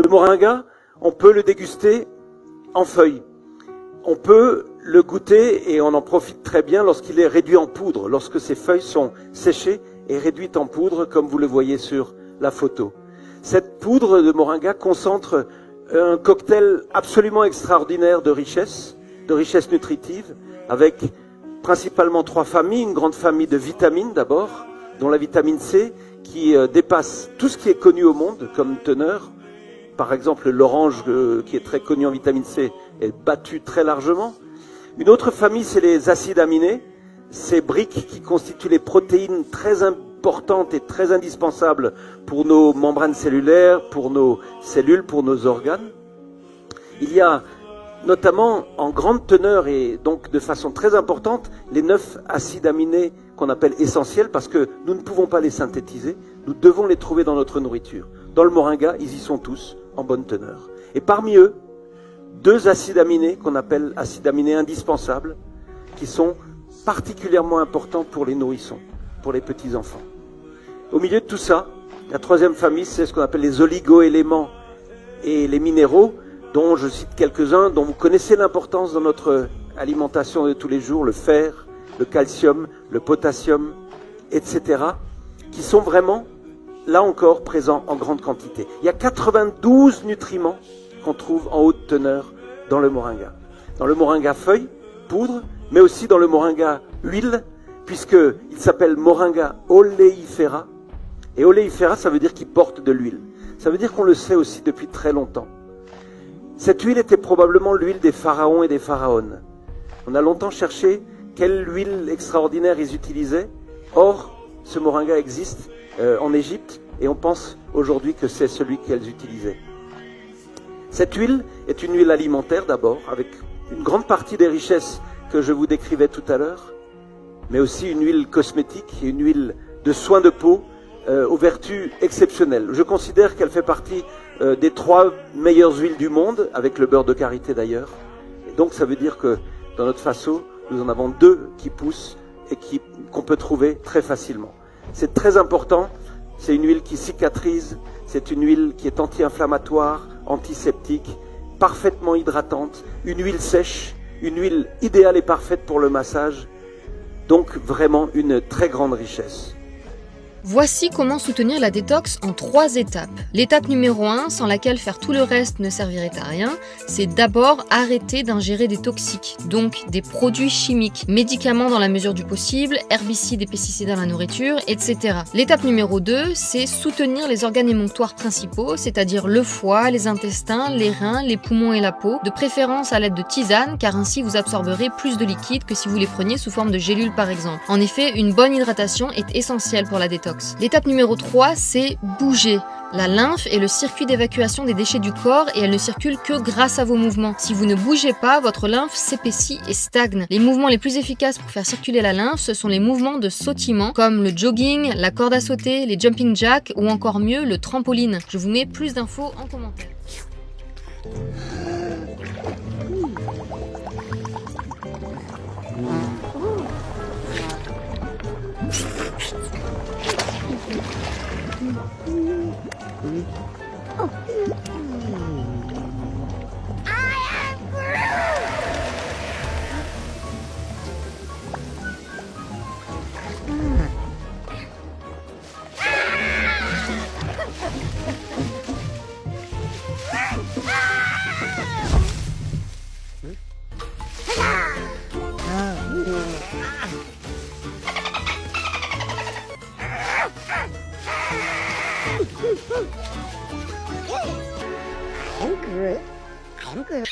Le moringa, on peut le déguster en feuilles. On peut le goûter et on en profite très bien lorsqu'il est réduit en poudre, lorsque ces feuilles sont séchées et réduites en poudre, comme vous le voyez sur la photo. Cette poudre de moringa concentre un cocktail absolument extraordinaire de richesse nutritive, avec principalement 3 familles, une grande famille de vitamines d'abord, dont la vitamine C, qui dépasse tout ce qui est connu au monde comme teneur. Par exemple, l'orange, qui est très connu en vitamine C, est battu très largement. Une autre famille, c'est les acides aminés, ces briques qui constituent les protéines très importantes et très indispensables pour nos membranes cellulaires, pour nos cellules, pour nos organes. Il y a notamment en grande teneur et donc de façon très importante les 9 acides aminés qu'on appelle essentiels parce que nous ne pouvons pas les synthétiser, nous devons les trouver dans notre nourriture. Dans le moringa, ils y sont tous en bonne teneur. Et parmi eux, 2 acides aminés qu'on appelle acides aminés indispensables qui sont particulièrement importants pour les nourrissons, pour les petits-enfants. Au milieu de tout ça, la 3e famille, c'est ce qu'on appelle les oligo-éléments et les minéraux, dont je cite quelques-uns, dont vous connaissez l'importance dans notre alimentation de tous les jours, le fer, le calcium, le potassium, etc., qui sont vraiment, là encore, présents en grande quantité. Il y a 92 nutriments qu'on trouve en haute teneur dans le moringa. Dans le moringa feuille, poudre, mais aussi dans le moringa huile, puisqu'il s'appelle moringa oleifera. Et oleifera, ça veut dire qu'il porte de l'huile. Ça veut dire qu'on le sait aussi depuis très longtemps. Cette huile était probablement l'huile des pharaons et des pharaones. On a longtemps cherché quelle huile extraordinaire ils utilisaient. Or, ce moringa existe en Égypte et on pense aujourd'hui que c'est celui qu'elles utilisaient. Cette huile est une huile alimentaire d'abord, avec une grande partie des richesses que je vous décrivais tout à l'heure, mais aussi une huile cosmétique et une huile de soin de peau aux vertus exceptionnelles. Je considère qu'elle fait partie des 3 meilleures huiles du monde, avec le beurre de karité d'ailleurs. Et donc ça veut dire que dans notre faso, nous en avons 2 qui poussent et qu'on peut trouver très facilement. C'est très important, c'est une huile qui cicatrise, c'est une huile qui est anti-inflammatoire, antiseptique, parfaitement hydratante, une huile sèche, une huile idéale et parfaite pour le massage, donc vraiment une très grande richesse. Voici comment soutenir la détox en 3 étapes. L'étape numéro 1, sans laquelle faire tout le reste ne servirait à rien, c'est d'abord arrêter d'ingérer des toxiques, donc des produits chimiques, médicaments dans la mesure du possible, herbicides et pesticides dans la nourriture, etc. L'étape numéro 2, c'est soutenir les organes émonctoires principaux, c'est-à-dire le foie, les intestins, les reins, les poumons et la peau, de préférence à l'aide de tisanes, car ainsi vous absorberez plus de liquide que si vous les preniez sous forme de gélules par exemple. En effet, une bonne hydratation est essentielle pour la détox. L'étape numéro 3, c'est bouger. La lymphe est le circuit d'évacuation des déchets du corps et elle ne circule que grâce à vos mouvements. Si vous ne bougez pas, votre lymphe s'épaissit et stagne. Les mouvements les plus efficaces pour faire circuler la lymphe, ce sont les mouvements de sautillement, comme le jogging, la corde à sauter, les jumping jacks ou encore mieux, le trampoline. Je vous mets plus d'infos en commentaire. I'm Groot.